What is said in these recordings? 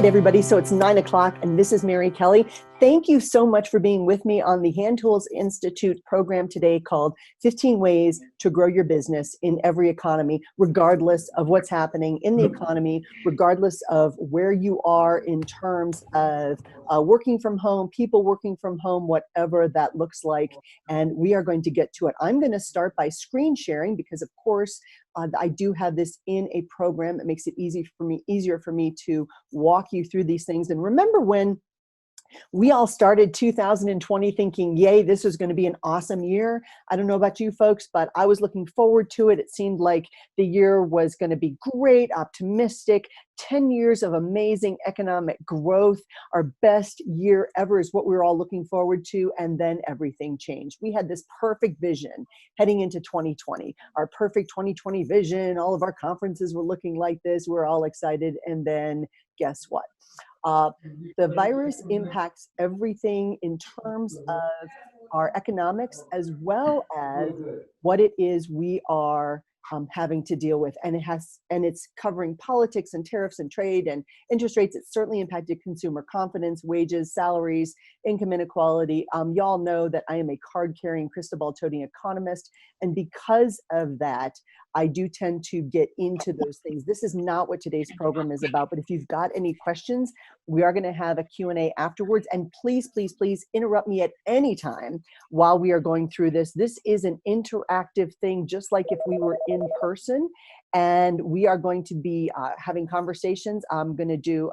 right, everybody. So it's 9 o'clock and this is Mary Kelly. Thank you so much for being with me on the Hand Tools Institute program today called 15 Ways to Grow Your Business in Every Economy, regardless of what's happening in the economy, regardless of where you are in terms of working from home, people working from home, whatever that looks like. And we are going to get to it. I'm going to start by screen sharing because, of course, I do have this in a program. It makes it easier for me to walk you through these things. And remember when we all started 2020 thinking, yay, this was going to be an awesome year. I don't know about you folks, but I was looking forward to it. It seemed like the year was going to be great, optimistic, 10 years of amazing economic growth. Our best year ever is what we were all looking forward to. And then everything changed. We had this perfect vision heading into 2020, our perfect 2020 vision. All of our conferences were looking like this. We're all excited. And then guess what? The virus impacts everything in terms of our economics as well as what it is we are having to deal with. And it's covering politics and tariffs and trade and interest rates. It's certainly impacted consumer confidence, wages, salaries, income inequality. Y'all know that I am a card-carrying, crystal ball-toting economist. And because of that, I do tend to get into those things. This is not what today's program is about, but if you've got any questions, we are going to have a Q&A afterwards. And please, please, please interrupt me at any time while we are going through this. This is an interactive thing, just like if we were in person. And we are going to be having conversations. I'm going to do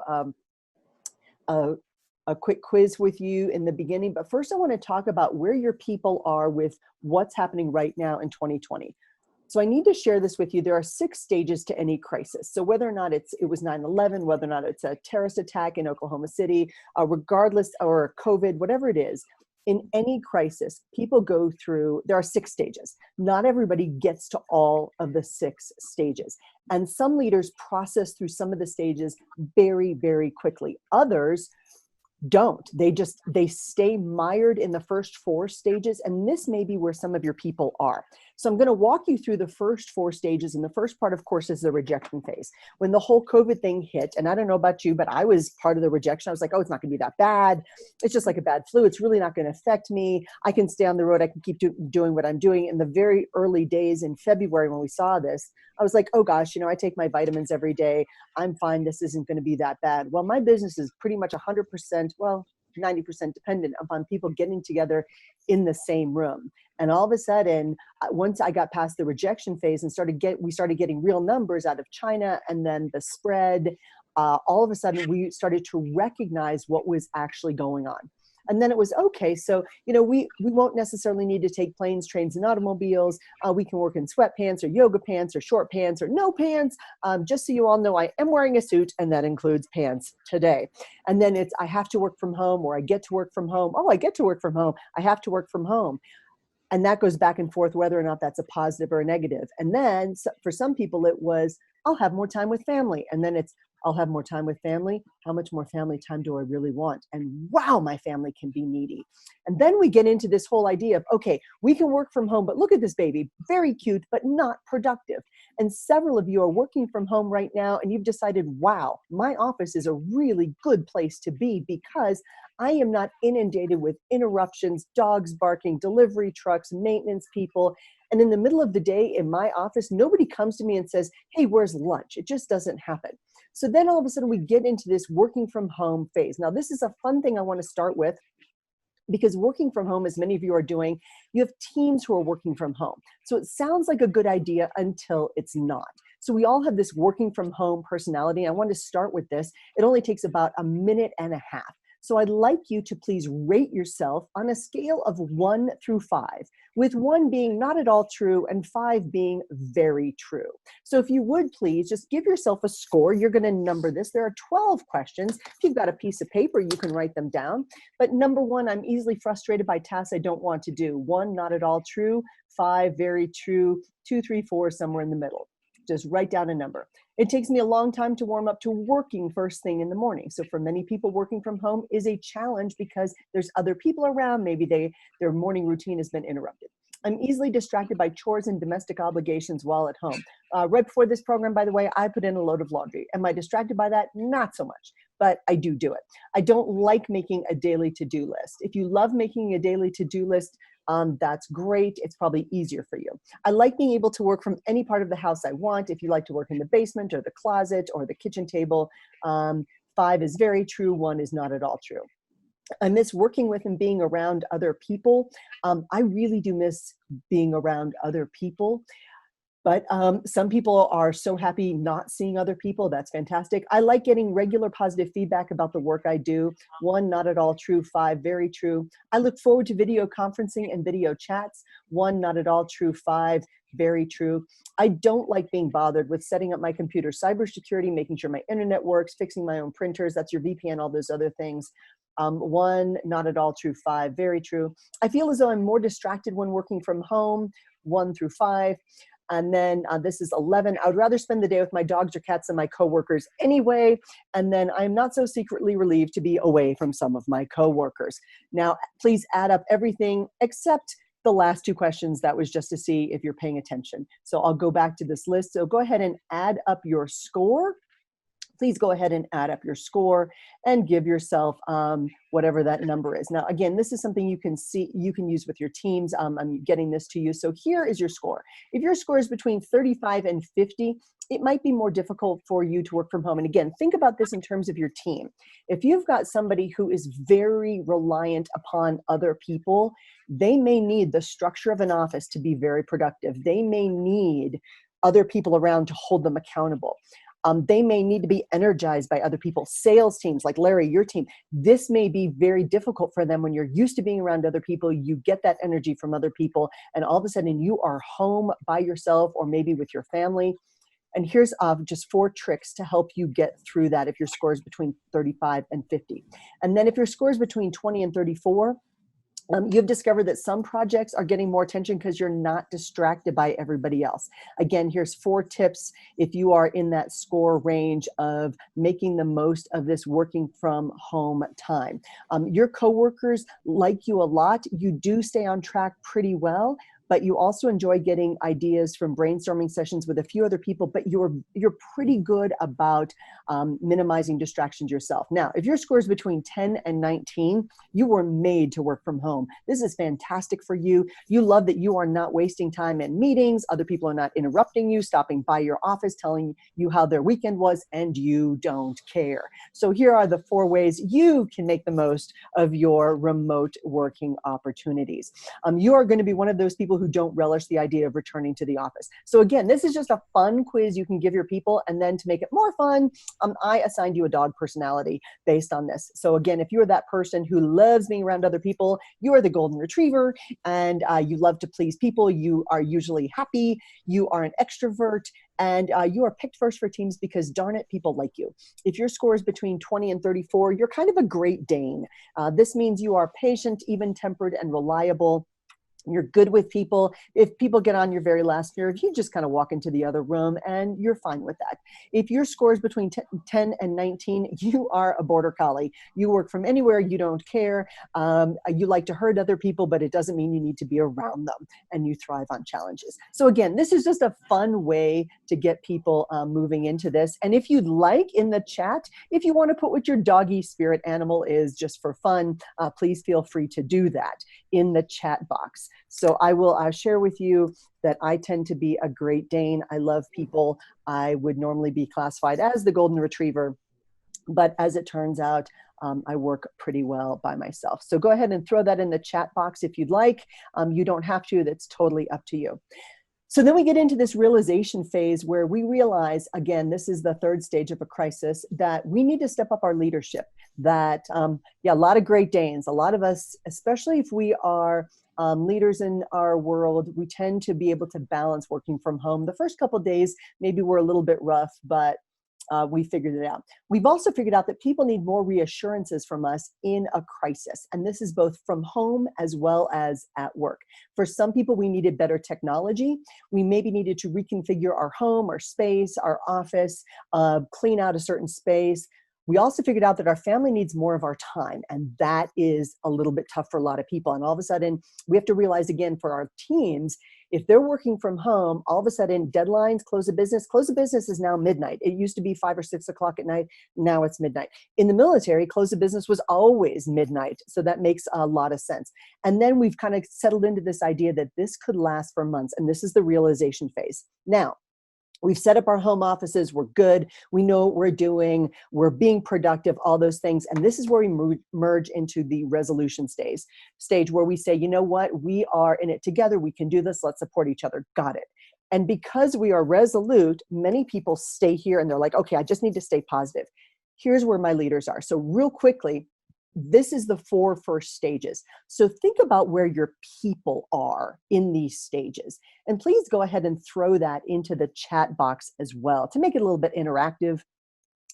a quick quiz with you in the beginning. But first, I want to talk about where your people are with what's happening right now in 2020. So I need to share this with you. There are 6 stages to any crisis. So whether or not it was 9/11, whether or not it's a terrorist attack in Oklahoma City, regardless, or COVID, whatever it is, in any crisis, people go through, there are 6 stages. Not everybody gets to all of the 6 stages. And some leaders process through some of the stages very, very quickly. Others don't. They stay mired in the first 4 stages, and this may be where some of your people are. So I'm going to walk you through the first 4 stages, and the first part, of course, is the rejection phase. When the whole COVID thing hit, and I don't know about you, but I was part of the rejection. I was like, oh, it's not going to be that bad. It's just like a bad flu. It's really not going to affect me. I can stay on the road. I can keep doing what I'm doing. In the very early days in February when we saw this, I was like, oh gosh, I take my vitamins every day. I'm fine. This isn't going to be that bad. Well, my business is pretty much 100%, well, 90% dependent upon people getting together in the same room. And all of a sudden, once I got past the rejection phase and we started getting real numbers out of China and then the spread, all of a sudden we started to recognize what was actually going on. And then it was, okay, so, we won't necessarily need to take planes, trains, and automobiles. We can work in sweatpants or yoga pants or short pants or no pants. Just so you all know, I am wearing a suit, and that includes pants today. And then it's, I have to work from home, or I get to work from home. Oh, I get to work from home. I have to work from home. And that goes back and forth, whether or not that's a positive or a negative. And then for some people, it was, I'll have more time with family. And then it's, I'll have more time with family. How much more family time do I really want? And wow, my family can be needy. And then we get into this whole idea of, okay, we can work from home, but look at this baby, very cute, but not productive. And several of you are working from home right now, and you've decided, wow, my office is a really good place to be because I am not inundated with interruptions, dogs barking, delivery trucks, maintenance people. And in the middle of the day in my office, nobody comes to me and says, hey, where's lunch? It just doesn't happen. So then all of a sudden we get into this working from home phase. Now, this is a fun thing I want to start with, because working from home, as many of you are doing, you have teams who are working from home. So it sounds like a good idea until it's not. So we all have this working from home personality. I want to start with this. It only takes about a minute and a half. So I'd like you to please rate yourself on a scale of 1 through 5, with 1 being not at all true and 5 being very true. So if you would please just give yourself a score. You're going to number this. There are 12 questions. If you've got a piece of paper, you can write them down. But number 1, I'm easily frustrated by tasks I don't want to do. 1, not at all true. 5, very true. 2, 3, 4, somewhere in the middle. Just write down a number. It takes me a long time to warm up to working first thing in the morning. So for many people, working from home is a challenge because there's other people around. Maybe their morning routine has been interrupted. I'm easily distracted by chores and domestic obligations while at home. Right before this program, by the way, I put in a load of laundry. Am I distracted by that? Not so much, but I do it. I don't like making a daily to-do list. If you love making a daily to-do list, that's great. It's probably easier for you. I like being able to work from any part of the house I want. If you like to work in the basement or the closet or the kitchen table, 5 is very true. 1 is not at all true. I miss working with and being around other people. I really do miss being around other people. But some people are so happy not seeing other people. That's fantastic. I like getting regular positive feedback about the work I do. 1, not at all true. 5, very true. I look forward to video conferencing and video chats. 1, not at all true. 5, very true. I don't like being bothered with setting up my computer, cybersecurity, making sure my internet works, fixing my own printers. That's your VPN, all those other things. 1, not at all true. 5, very true. I feel as though I'm more distracted when working from home. 1 through 5. And then this is 11. I would rather spend the day with my dogs or cats than my coworkers anyway. And then I'm not so secretly relieved to be away from some of my coworkers. Now, please add up everything except the last 2 questions. That was just to see if you're paying attention. So I'll go back to this list. So go ahead and add up your score. Please go ahead and add up your score and give yourself whatever that number is. Now, again, this is something you can see, you can use with your teams. I'm getting this to you. So here is your score. If your score is between 35 and 50, it might be more difficult for you to work from home. And again, think about this in terms of your team. If you've got somebody who is very reliant upon other people, they may need the structure of an office to be very productive. They may need other people around to hold them accountable. They may need to be energized by other people. Sales teams like Larry, your team, this may be very difficult for them when you're used to being around other people. You get that energy from other people, and all of a sudden you are home by yourself or maybe with your family. And here's just 4 tricks to help you get through that if your score is between 35 and 50. And then if your score is between 20 and 34, you've discovered that some projects are getting more attention because you're not distracted by everybody else. Again, here's 4 tips if you are in that score range of making the most of this working from home time. Your coworkers like you a lot. You do stay on track pretty well, but you also enjoy getting ideas from brainstorming sessions with a few other people, but you're pretty good about minimizing distractions yourself. Now, if your score is between 10 and 19, you were made to work from home. This is fantastic for you. You love that you are not wasting time in meetings. Other people are not interrupting you, stopping by your office, telling you how their weekend was, and you don't care. So here are the 4 ways you can make the most of your remote working opportunities. You are going to be one of those people who don't relish the idea of returning to the office. So again, this is just a fun quiz you can give your people, and then to make it more fun, I assigned you a dog personality based on this. So again, if you're that person who loves being around other people, you are the golden retriever, and you love to please people. You are usually happy. You are an extrovert, and you are picked first for teams because, darn it, people like you. If your score is between 20 and 34, you're kind of a Great Dane. This means you are patient, even-tempered, and reliable. You're good with people. If people get on your very last nerve, you just kind of walk into the other room and you're fine with that. If your score is between 10 and 19, you are a border collie. You work from anywhere. You don't care. You like to hurt other people, but it doesn't mean you need to be around them, and you thrive on challenges. So again, this is just a fun way to get people moving into this. And if you'd like, in the chat, if you want to put what your doggy spirit animal is just for fun, please feel free to do that in the chat box. So I will share with you that I tend to be a Great Dane. I love people. I would normally be classified as the Golden Retriever, but as it turns out, I work pretty well by myself. So go ahead and throw that in the chat box if you'd like. You don't have to. That's totally up to you. So then we get into this realization phase where we realize, again, this is the 3rd stage of a crisis, that we need to step up our leadership. That, a lot of Great Danes, a lot of us, especially if we are leaders in our world, we tend to be able to balance working from home. The first couple of days, maybe we're a little bit rough, but we figured it out. We've also figured out that people need more reassurances from us in a crisis. And this is both from home as well as at work. For some people, we needed better technology. We maybe needed to reconfigure our home, our space, our office, clean out a certain space. We also figured out that our family needs more of our time, and that is a little bit tough for a lot of people. And all of a sudden, we have to realize again for our teams, if they're working from home, all of a sudden deadlines, close of business is now midnight. It used to be 5 or 6 o'clock at night. Now it's midnight. In the military, close of business was always midnight. So that makes a lot of sense. And then we've kind of settled into this idea that this could last for months. And this is the realization phase. Now, we've set up our home offices. We're good. We know what we're doing. We're being productive, all those things. And this is where we merge into the resolution stage where we say, you know what? We are in it together. We can do this. Let's support each other. Got it. And because we are resolute, many people stay here and they're like, okay, I just need to stay positive. Here's where my leaders are. So real quickly, this is the 4 first stages. So think about where your people are in these stages. And please go ahead and throw that into the chat box as well to make it a little bit interactive.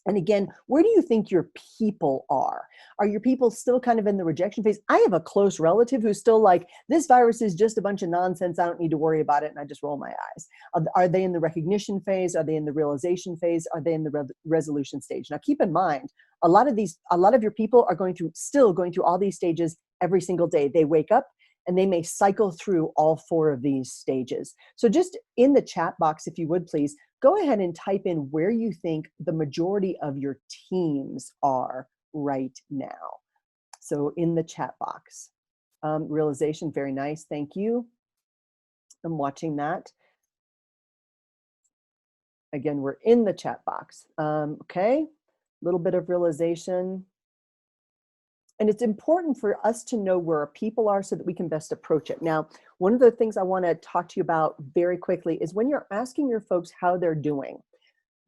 And again, where do you think your people are? Are your people still kind of in the rejection phase? I have a close relative who's still like, this virus is just a bunch of nonsense. I don't need to worry about it. And I just roll my eyes. Are they in the recognition phase? Are they in the realization phase? Are they in the resolution stage? Now, keep in mind, a lot of your people are still going through all these stages every single day. They wake up and they may cycle through all 4 of these stages. So just in the chat box, if you would please, go ahead and type in where you think the majority of your teams are right now. So in the chat box, realization, very nice, thank you. I'm watching that. Again, we're in the chat box. Okay, a little bit of realization. And it's important for us to know where our people are so that we can best approach it. Now, one of the things I want to talk to you about very quickly is when you're asking your folks how they're doing.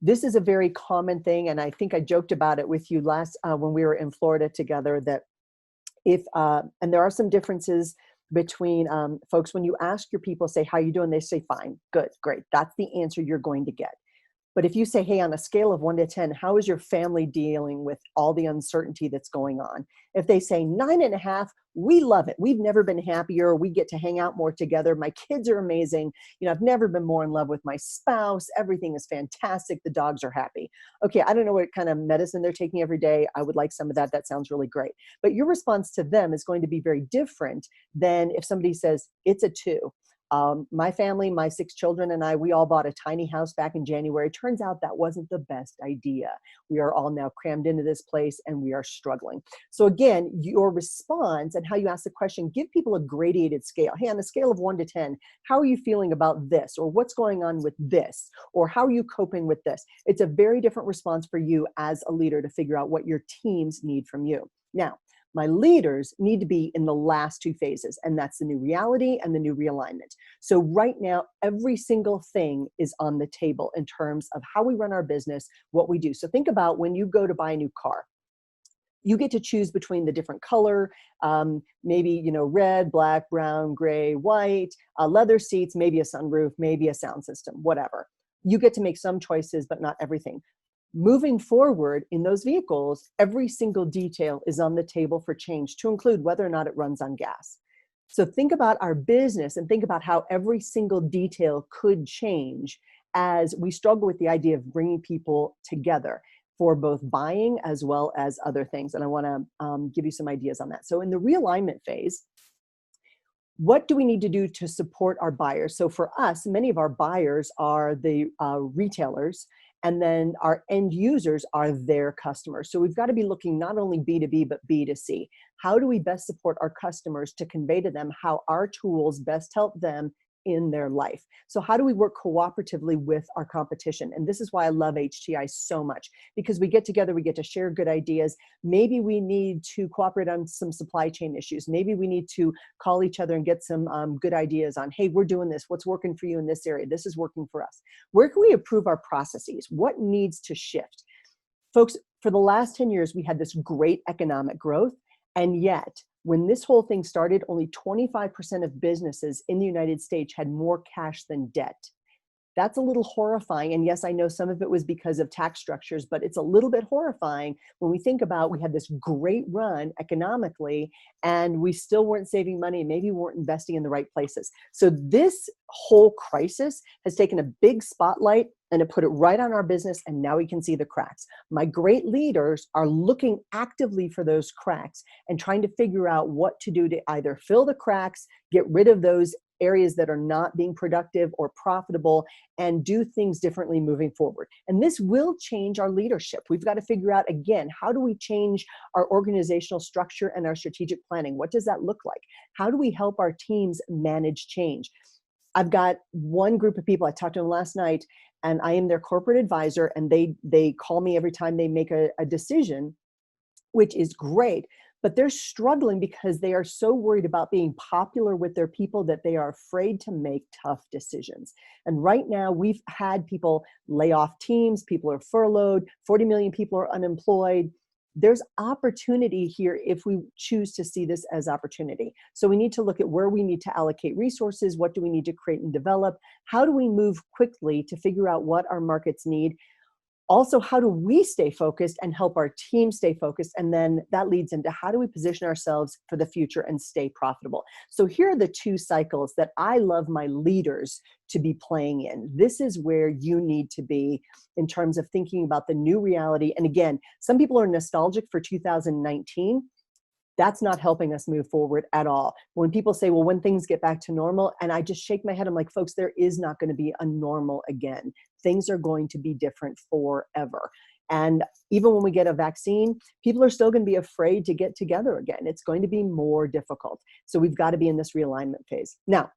This is a very common thing, and I think I joked about it with you last when we were in Florida together, that and there are some differences between folks. When you ask your people, say, how you doing? They say, fine, good, great. That's the answer you're going to get. But if you say, hey, on a scale of 1 to 10, how is your family dealing with all the uncertainty that's going on? If they say 9.5, we love it. We've never been happier. We get to hang out more together. My kids are amazing. I've never been more in love with my spouse. Everything is fantastic. The dogs are happy. Okay, I don't know what kind of medicine they're taking every day. I would like some of that. That sounds really great. But your response to them is going to be very different than if somebody says, it's a 2. My family, my 6 children and I, we all bought a tiny house back in January. Turns out that wasn't the best idea. We are all now crammed into this place and we are struggling. So again, your response and how you ask the question, give people a gradated scale. Hey, on a scale of 1 to 10, how are you feeling about this? Or what's going on with this? Or how are you coping with this? It's a very different response for you as a leader to figure out what your teams need from you. Now, my leaders need to be in the last 2 phases, and that's the new reality and the new realignment. So right now, every single thing is on the table in terms of how we run our business, what we do. So think about when you go to buy a new car. You get to choose between the different color, maybe, red, black, brown, gray, white, leather seats, maybe a sunroof, maybe a sound system, whatever. You get to make some choices, but not everything. Moving forward in those vehicles, every single detail is on the table for change, to include whether or not it runs on gas. So think about our business and think about how every single detail could change as we struggle with the idea of bringing people together for both buying as well as other things. And I want to give you some ideas on that. So in the realignment phase, what do we need to do to support our buyers? So for us, many of our buyers are the retailers, and then our end users are their customers. So we've got to be looking not only B2B, but B2C. How do we best support our customers to convey to them how our tools best help them in their life? So how do we work cooperatively with our competition? And this is why I love HTI so much, because we get together, we get to share good ideas. Maybe we need to cooperate on some supply chain issues. Maybe we need to call each other and get some good ideas on, hey, we're doing this. What's working for you in this area? This is working for us. Where can we improve our processes? What needs to shift? Folks, for the last 10 years, we had this great economic growth, and yet when this whole thing started, only 25% of businesses in the United States had more cash than debt. That's a little horrifying. And yes, I know some of it was because of tax structures, but it's a little bit horrifying when we think about we had this great run economically and we still weren't saving money, maybe weren't investing in the right places. So this whole crisis has taken a big spotlight and it put it right on our business, and now we can see the cracks. My great leaders are looking actively for those cracks and trying to figure out what to do to either fill the cracks, get rid of those areas that are not being productive or profitable, and do things differently moving forward. And this will change our leadership. We've got to figure out, again, how do we change our organizational structure and our strategic planning? What does that look like? How do we help our teams manage change? I've got one group of people, I talked to them last night, and I am their corporate advisor, and they call me every time they make a decision, which is great. But they're struggling because they are so worried about being popular with their people that they are afraid to make tough decisions. And right now, we've had people lay off teams, people are furloughed, 40 million people are unemployed. There's opportunity here if we choose to see this as opportunity. So we need to look at where we need to allocate resources, what do we need to create and develop, how do we move quickly to figure out what our markets need. Also, how do we stay focused and help our team stay focused? And then that leads into how do we position ourselves for the future and stay profitable? So here are the two cycles that I love my leaders to be playing in. This is where you need to be in terms of thinking about the new reality. And again, some people are nostalgic for 2019. That's not helping us move forward at all. When people say, well, when things get back to normal, and I just shake my head, I'm like, folks, there is not going to be a normal again. Things are going to be different forever. And even when we get a vaccine, people are still going to be afraid to get together again. It's going to be more difficult. So we've got to be in this realignment phase. Now,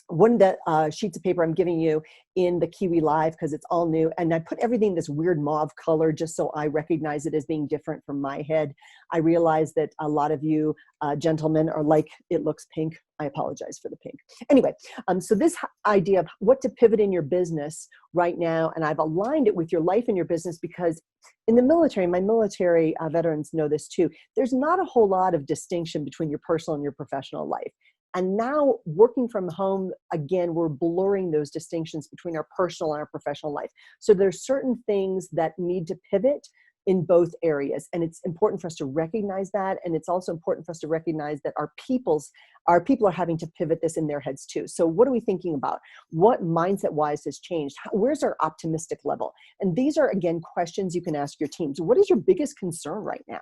one of the sheets of paper I'm giving you in the Kiwi Live, because it's all new, and I put everything this weird mauve color just so I recognize it as being different from my head. I realize that a lot of you gentlemen are like, it looks pink. I apologize for the pink. Anyway, so this idea of what to pivot in your business right now, and I've aligned it with your life and your business, because in the military, my military veterans know this too, there's not a whole lot of distinction between your personal and your professional life. And now working from home, again, we're blurring those distinctions between our personal and our professional life. So there's certain things that need to pivot in both areas. And it's important for us to recognize that. And it's also important for us to recognize that our people are having to pivot this in their heads too. So what are we thinking about? What mindset-wise has changed? Where's our optimistic level? And these are, again, questions you can ask your teams. What is your biggest concern right now?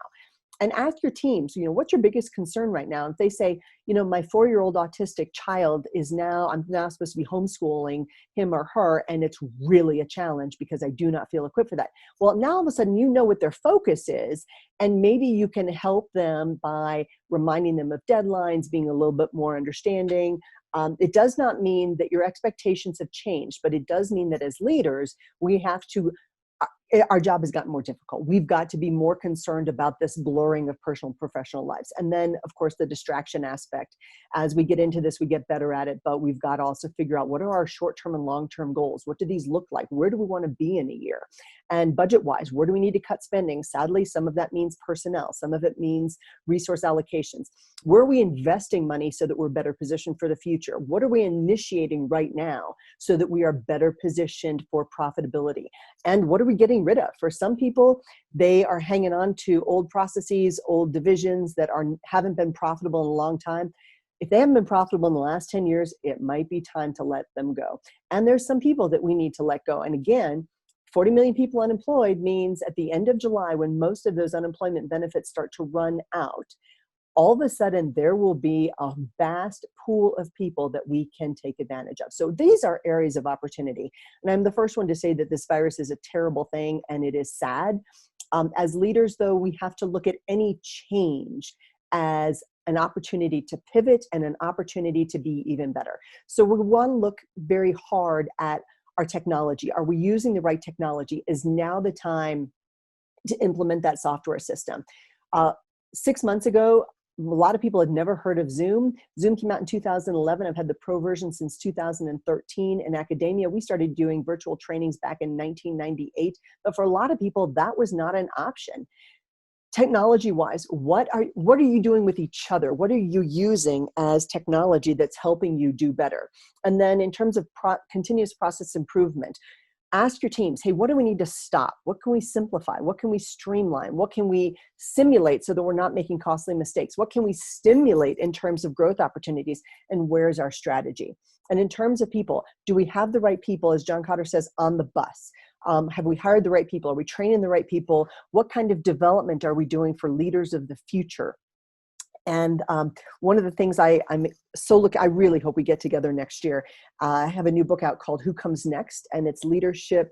And ask your teams, what's your biggest concern right now? If they say, my 4-year-old autistic child I'm now supposed to be homeschooling him or her, and it's really a challenge because I do not feel equipped for that. Well, now all of a sudden, you know what their focus is, and maybe you can help them by reminding them of deadlines, being a little bit more understanding. It does not mean that your expectations have changed, but it does mean that as leaders, we have to our job has gotten more difficult. We've got to be more concerned about this blurring of personal and professional lives. And then, of course, the distraction aspect. As we get into this, we get better at it, but we've got to also figure out what are our short-term and long-term goals? What do these look like? Where do we want to be in a year? And budget-wise, where do we need to cut spending? Sadly, some of that means personnel. Some of it means resource allocations. Where are we investing money so that we're better positioned for the future? What are we initiating right now so that we are better positioned for profitability? And what are we getting rid of? For some people, they are hanging on to old processes, old divisions that haven't been profitable in a long time. If they haven't been profitable in the last 10 years, it might be time to let them go. And there's some people that we need to let go. And again, 40 million people unemployed means at the end of July, when most of those unemployment benefits start to run out, all of a sudden there will be a vast pool of people that we can take advantage of. So these are areas of opportunity. And I'm the first one to say that this virus is a terrible thing and it is sad. As leaders, though, we have to look at any change as an opportunity to pivot and an opportunity to be even better. So we want to look very hard at our technology. Are we using the right technology? Is now the time to implement that software system? 6 months ago, a lot of people had never heard of Zoom. Zoom came out in 2011. I've had the pro version since 2013. In academia, we started doing virtual trainings back in 1998. But for a lot of people, that was not an option. Technology-wise, what are you doing with each other? What are you using as technology that's helping you do better? And then in terms of continuous process improvement, Ask your teams, hey, what do we need to stop? What can we simplify? What can we streamline? What can we simulate so that we're not making costly mistakes? What can we stimulate in terms of growth opportunities? And where's our strategy? And in terms of people, do we have the right people, as John Kotter says, on the bus? Have we hired the right people? Are we training the right people? What kind of development are we doing for leaders of the future? And one of the things I really hope we get together next year. I have a new book out called Who Comes Next, and it's leadership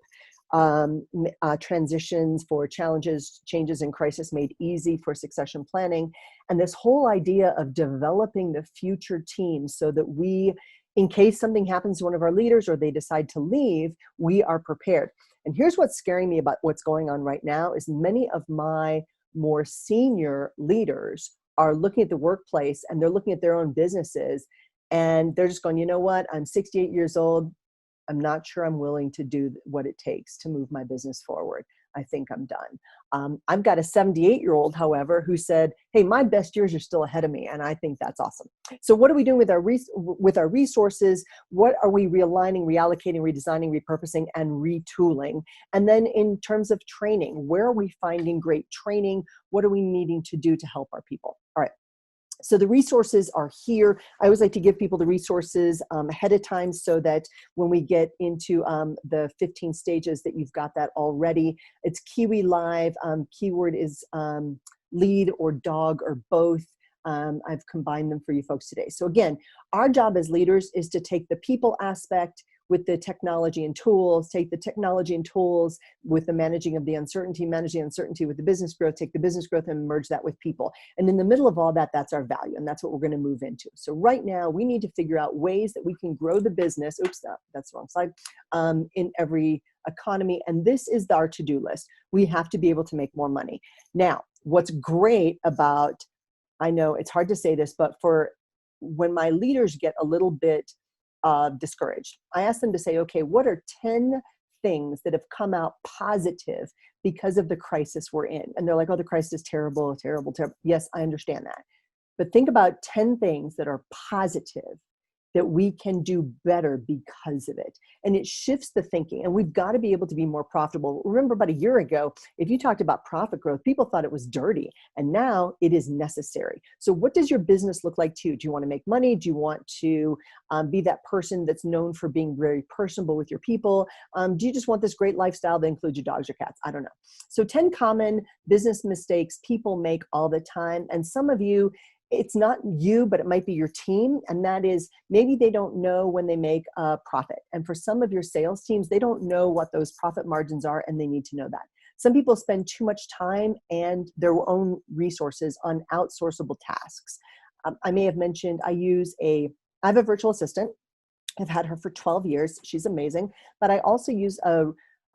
transitions for challenges, changes, and crisis made easy for succession planning. And this whole idea of developing the future team so that we, in case something happens to one of our leaders or they decide to leave, we are prepared. And here's what's scaring me about what's going on right now is many of my more senior leaders are looking at the workplace and they're looking at their own businesses and they're just going, you know what, I'm 68 years old. I'm not sure I'm willing to do what it takes to move my business forward. I think I'm done. I've got a 78-year-old, however, who said, hey, my best years are still ahead of me. And I think that's awesome. So what are we doing with our resources? What are we realigning, reallocating, redesigning, repurposing, and retooling? And then in terms of training, where are we finding great training? What are we needing to do to help our people? All right. So the resources are here. I always like to give people the resources ahead of time so that when we get into the 15 stages that you've got that already. It's Kiwi Live. Keyword is lead or dog or both. I've combined them for you folks today. So again, our job as leaders is to take the people aspect with the technology and tools, take the technology and tools with the managing of the uncertainty, manage the uncertainty with the business growth, take the business growth and merge that with people. And in the middle of all that, that's our value. And that's what we're going to move into. So right now we need to figure out ways that we can grow the business. Oops, that's the wrong slide. In every economy. And this is our to-do list. We have to be able to make more money. Now, what's great about, I know it's hard to say this, but for when my leaders get a little bit discouraged, I ask them to say, okay, what are 10 things that have come out positive because of the crisis we're in? And they're like, oh, the crisis is terrible, terrible, terrible. Yes, I understand that. But think about 10 things that are positive that we can do better because of it. And it shifts the thinking. And we've got to be able to be more profitable. Remember about a year ago, if you talked about profit growth, people thought it was dirty. And now it is necessary. So what does your business look like to you? Do you want to make money? Do you want to be that person that's known for being very personable with your people? Do you just want this great lifestyle that includes your dogs or cats? I don't know. So 10 common business mistakes people make all the time. And some of you, it's not you, but it might be your team. And that is maybe they don't know when they make a profit. And for some of your sales teams, they don't know what those profit margins are and they need to know that. Some people spend too much time and their own resources on outsourceable tasks. I may have mentioned I have a virtual assistant. I've had her for 12 years. She's amazing. But I also use a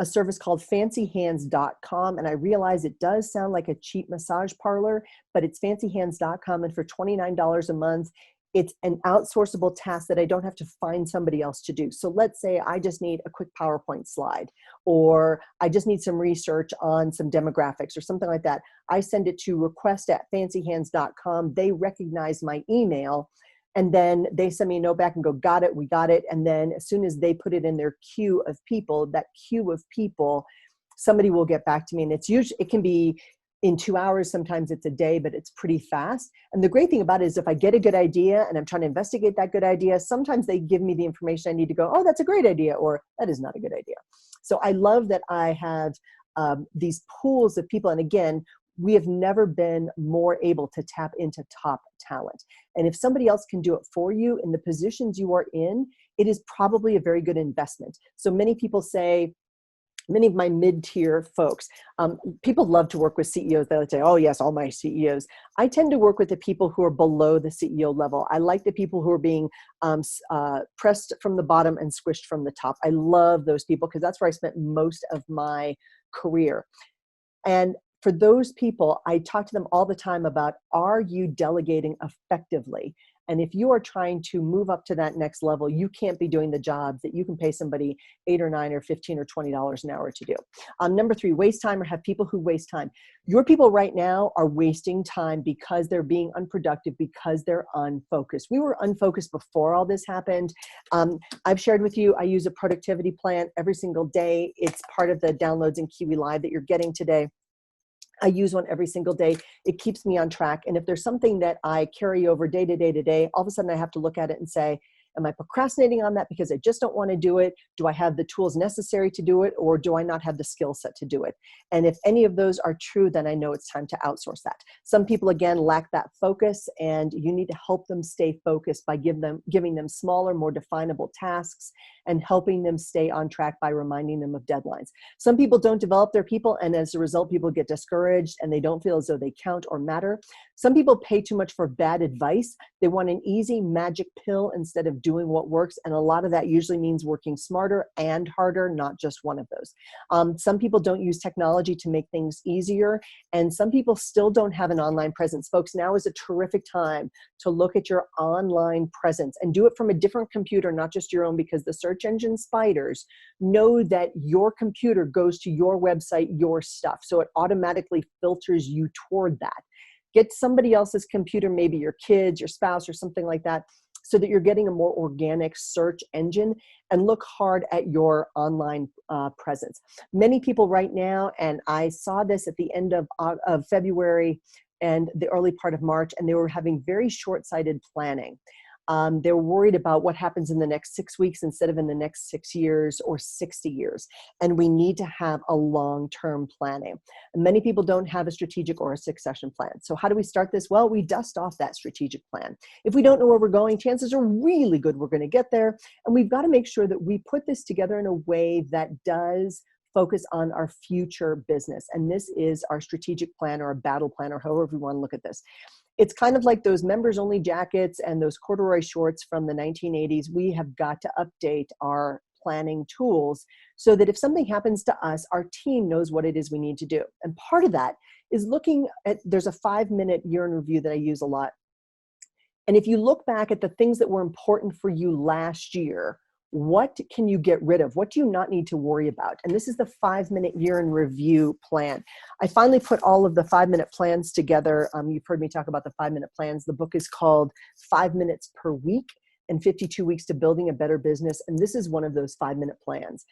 service called fancyhands.com. And I realize it does sound like a cheap massage parlor, but it's fancyhands.com. And for $29 a month, it's an outsourceable task that I don't have to find somebody else to do. So let's say I just need a quick PowerPoint slide, or I just need some research on some demographics or something like that. I send it to request@fancyhands.com. They recognize my email. And then they send me a note back and go, got it, we got it. And then as soon as they put it in their queue of people, somebody will get back to me. And it can be in 2 hours, sometimes it's a day, but it's pretty fast. And the great thing about it is if I get a good idea and I'm trying to investigate that good idea, sometimes they give me the information I need to go, oh, that's a great idea, or that is not a good idea. So I love that I have these pools of people. And again, we have never been more able to tap into top talent. And if somebody else can do it for you in the positions you are in, it is probably a very good investment. So many people say, many of my mid-tier folks, people love to work with CEOs. They'll say, oh yes, all my CEOs. I tend to work with the people who are below the CEO level. I like the people who are being pressed from the bottom and squished from the top. I love those people because that's where I spent most of my career. And for those people, I talk to them all the time about, are you delegating effectively? And if you are trying to move up to that next level, you can't be doing the jobs that you can pay somebody 8 or 9 or 15 or $20 an hour to do. Number 3, waste time or have people who waste time. Your people right now are wasting time because they're being unproductive, because they're unfocused. We were unfocused before all this happened. I've shared with you, I use a productivity plan every single day. It's part of the downloads in Kiwi Live that you're getting today. I use one every single day. It keeps me on track. And if there's something that I carry over day to day to day, all of a sudden I have to look at it and say, am I procrastinating on that because I just don't want to do it? Do I have the tools necessary to do it? Or do I not have the skill set to do it? And if any of those are true, then I know it's time to outsource that. Some people, again, lack that focus, and you need to help them stay focused by giving them smaller, more definable tasks and helping them stay on track by reminding them of deadlines. Some people don't develop their people, and as a result, people get discouraged and they don't feel as though they count or matter. Some people pay too much for bad advice. They want an easy magic pill instead of doing what works. And a lot of that usually means working smarter and harder, not just one of those. Some people don't use technology to make things easier. And some people still don't have an online presence. Folks, now is a terrific time to look at your online presence and do it from a different computer, not just your own, because the search engine spiders know that your computer goes to your website, your stuff. So it automatically filters you toward that. Get somebody else's computer, maybe your kids, your spouse, or something like that, so that you're getting a more organic search engine, and look hard at your online presence. Many people right now, and I saw this at the end of February and the early part of March, and they were having very short-sighted planning. They're worried about what happens in the next 6 weeks instead of in the next 6 years or 60 years. And we need to have a long-term planning. And many people don't have a strategic or a succession plan. So how do we start this? Well, we dust off that strategic plan. If we don't know where we're going, chances are really good we're going to get there. And we've got to make sure that we put this together in a way that does focus on our future business. And this is our strategic plan or a battle plan, or however we want to look at this. It's kind of like those members-only jackets and those corduroy shorts from the 1980s. We have got to update our planning tools so that if something happens to us, our team knows what it is we need to do. And part of that is looking at, there's a 5-minute year in review that I use a lot. And if you look back at the things that were important for you last year, what can you get rid of? What do you not need to worry about? And this is the 5-minute year in review plan. I finally put all of the 5-minute plans together. You've heard me talk about the 5-minute plans. The book is called 5 Minutes Per Week and 52 Weeks to Building a Better Business. And this is one of those 5-minute plans.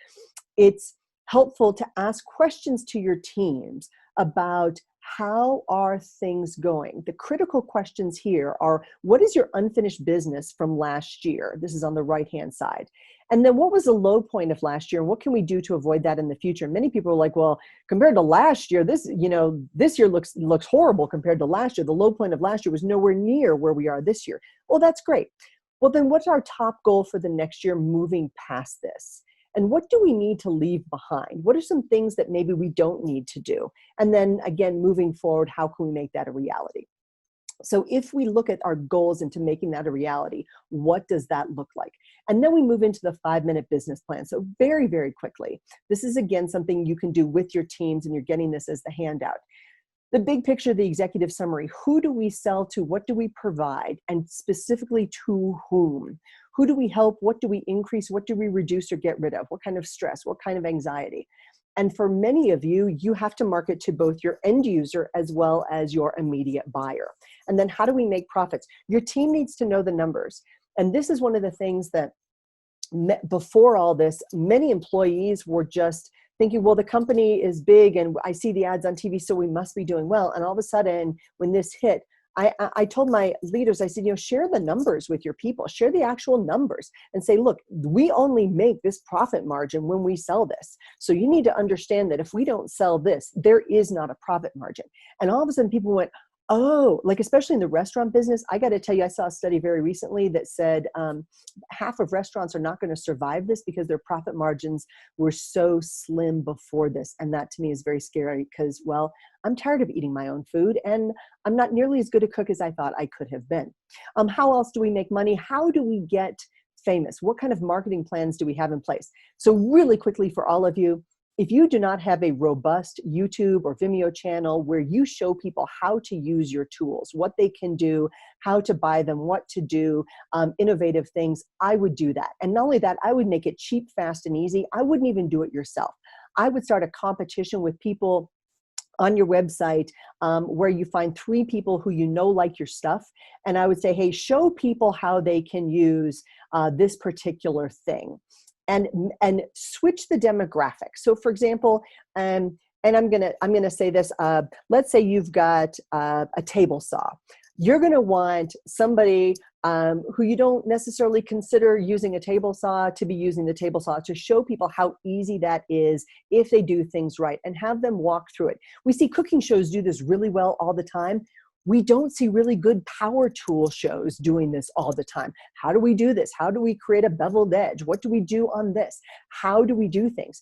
It's helpful to ask questions to your teams about how are things going. The critical questions here are, what is your unfinished business from last year? This is on the right-hand side. And then what was the low point of last year, and what can we do to avoid that in the future? Many people are like, well, compared to last year, this year looks horrible compared to last year. The low point of last year was nowhere near where we are this year. Well, that's great. Well, then what's our top goal for the next year moving past this? And what do we need to leave behind? What are some things that maybe we don't need to do? And then again, moving forward, how can we make that a reality? So if we look at our goals into making that a reality, what does that look like? And then we move into the 5-minute business plan. So very, very quickly, this is again something you can do with your teams, and you're getting this as the handout. The big picture, the executive summary: who do we sell to? What do we provide? And specifically to whom? Who do we help? What do we increase? What do we reduce or get rid of? What kind of stress? What kind of anxiety? And for many of you, you have to market to both your end user as well as your immediate buyer. And then how do we make profits? Your team needs to know the numbers. And this is one of the things that before all this, many employees were just thinking, well, the company is big and I see the ads on TV, so we must be doing well. And all of a sudden, when this hit, I told my leaders, I said, share the numbers with your people, share the actual numbers and say, look, we only make this profit margin when we sell this. So you need to understand that if we don't sell this, there is not a profit margin. And all of a sudden people went, oh, like especially in the restaurant business, I got to tell you, I saw a study very recently that said half of restaurants are not going to survive this because their profit margins were so slim before this. And that to me is very scary because, well, I'm tired of eating my own food and I'm not nearly as good a cook as I thought I could have been. How else do we make money? How do we get famous? What kind of marketing plans do we have in place? So really quickly for all of you, If you do not have a robust YouTube or Vimeo channel where you show people how to use your tools, what they can do, how to buy them, what to do, innovative things, I would do that. And not only that, I would make it cheap, fast, and easy. I wouldn't even do it yourself. I would start a competition with people on your website where you find 3 people who you know like your stuff. And I would say, hey, show people how they can use this particular thing. And switch the demographic. So for example, and I'm gonna say this, let's say you've got a table saw. You're gonna want somebody who you don't necessarily consider using a table saw to be using the table saw, to show people how easy that is if they do things right, and have them walk through it. We see cooking shows do this really well all the time. We don't see really good power tool shows doing this all the time. How do we do this? How do we create a beveled edge? What do we do on this? How do we do things?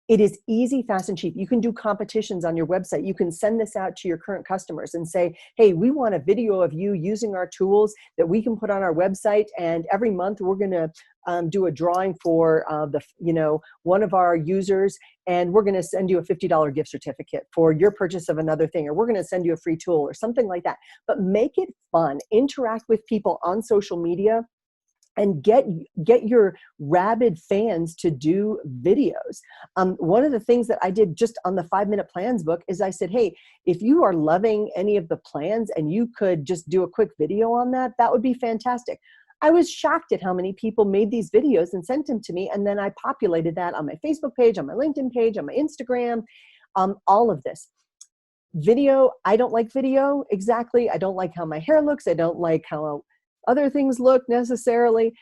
It is easy, fast, and cheap. You can do competitions on your website. You can send this out to your current customers and say, hey, we want a video of you using our tools that we can put on our website. And every month we're going to do a drawing for one of our users. And we're going to send you a $50 gift certificate for your purchase of another thing, or we're going to send you a free tool or something like that. But make it fun. Interact with people on social media and get your rabid fans to do videos. One of the things that I did just on the 5-minute plans book is I said, hey, if you are loving any of the plans and you could just do a quick video on that, that would be fantastic. I was shocked at how many people made these videos and sent them to me. And then I populated that on my Facebook page, on my LinkedIn page, on my Instagram, all of this. Video, I don't like video exactly. I don't like how my hair looks. I don't like how other things look necessarily.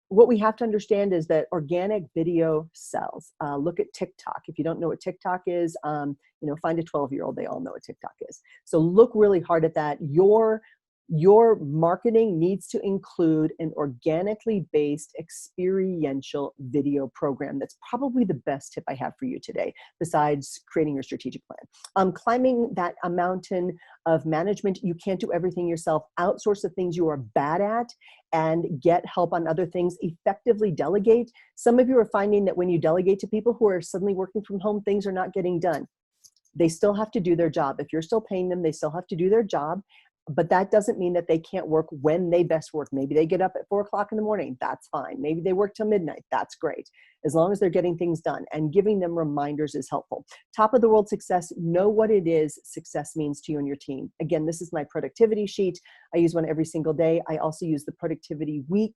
What we have to understand is that organic video sells. Look at TikTok. If you don't know what TikTok is, find a 12-year-old. They all know what TikTok is. So look really hard at that. Your marketing needs to include an organically based experiential video program. That's probably the best tip I have for you today, besides creating your strategic plan. Climbing that a mountain of management, you can't do everything yourself. Outsource the things you are bad at and get help on other things. Effectively delegate. Some of you are finding that when you delegate to people who are suddenly working from home, things are not getting done. They still have to do their job. If you're still paying them, they still have to do their job. But that doesn't mean that they can't work when they best work. Maybe they get up at 4 o'clock in the morning. That's fine. Maybe they work till midnight. That's great. As long as they're getting things done, and giving them reminders is helpful. Top of the world success, know what it is success means to you and your team. Again, this is my productivity sheet. I use one every single day. I also use the productivity week.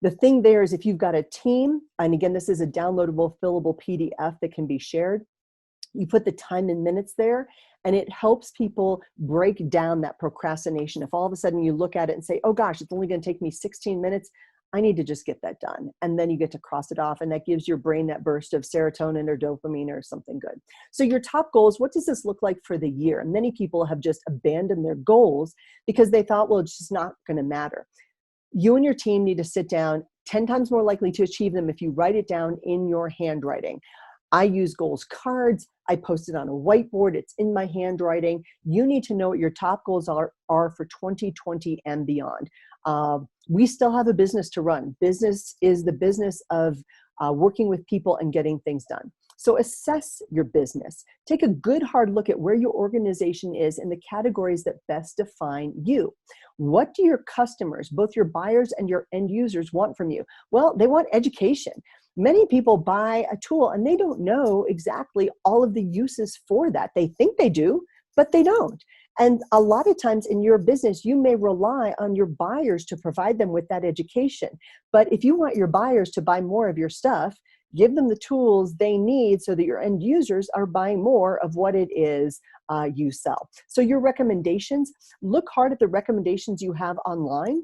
The thing there is if you've got a team, and again, this is a downloadable, fillable PDF that can be shared. You put the time in minutes there, and it helps people break down that procrastination. If all of a sudden you look at it and say, oh gosh, it's only going to take me 16 minutes, I need to just get that done. And then you get to cross it off, and that gives your brain that burst of serotonin or dopamine or something good. So your top goals, what does this look like for the year? And many people have just abandoned their goals because they thought, well, it's just not going to matter. You and your team need to sit down, 10 times more likely to achieve them if you write it down in your handwriting. I use goals cards. I post it on a whiteboard. It's in my handwriting. You need to know what your top goals are for 2020 and beyond. We still have a business to run. Business is the business of working with people and getting things done. So assess your business. Take a good hard look at where your organization is in the categories that best define you. What do your customers, both your buyers and your end users, want from you? Well, they want education. Many people buy a tool and they don't know exactly all of the uses for that. They think they do, but they don't. And a lot of times in your business, you may rely on your buyers to provide them with that education. But if you want your buyers to buy more of your stuff, give them the tools they need so that your end users are buying more of what it is you sell. So your recommendations, look hard at the recommendations you have online,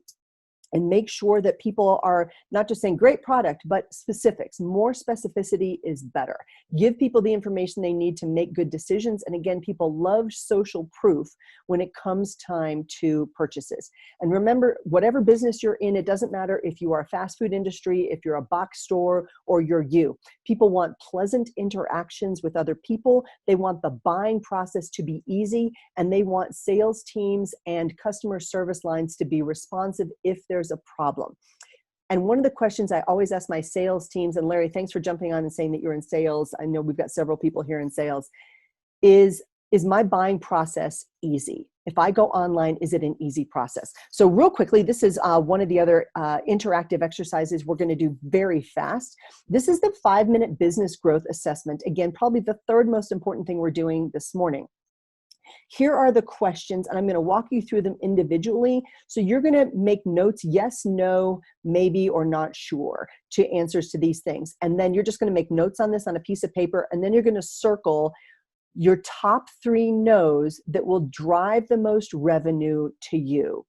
and make sure that people are not just saying great product, but specifics. More specificity is better. Give people the information they need to make good decisions. And again, people love social proof when it comes time to purchases. And remember, whatever business you're in, it doesn't matter if you are a fast food industry, if you're a box store, or you're you. People want pleasant interactions with other people. They want the buying process to be easy, and they want sales teams and customer service lines to be responsive if there's a problem. And one of the questions I always ask my sales teams, and Larry, thanks for jumping on and saying that you're in sales. I know we've got several people here in sales, is my buying process easy? If I go online, is it an easy process? So real quickly, this is one of the other interactive exercises we're going to do very fast. This is the 5-minute business growth assessment. Again, probably the third most important thing we're doing this morning. Here are the questions, and I'm going to walk you through them individually. So you're going to make notes, yes, no, maybe, or not sure, to answers to these things. And then you're just going to make notes on this on a piece of paper, and then you're going to circle your top 3 no's that will drive the most revenue to you.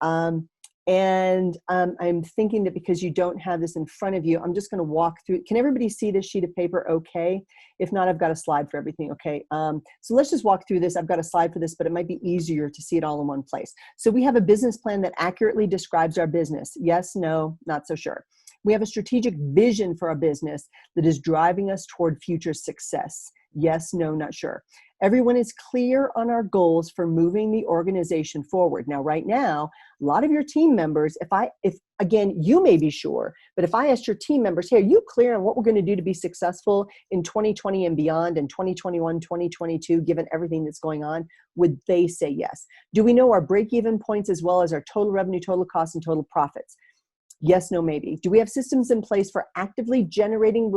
I'm thinking that because you don't have this in front of you, I'm just going to walk through. Can everybody see this sheet of paper okay? If not, I've got a slide for everything, okay? So let's just walk through this. I've got a slide for this, but it might be easier to see it all in one place. So we have a business plan that accurately describes our business. Yes, no, not so sure. We have a strategic vision for our business that is driving us toward future success. Yes, no, not sure. Everyone is clear on our goals for moving the organization forward. Now, right now, a lot of your team members, if again, you may be sure, but if I asked your team members, hey, are you clear on what we're going to do to be successful in 2020 and beyond, and 2021, 2022, given everything that's going on, would they say yes? Do we know our break-even points as well as our total revenue, total costs, and total profits? Yes, no, maybe. Do we have systems in place for actively generating,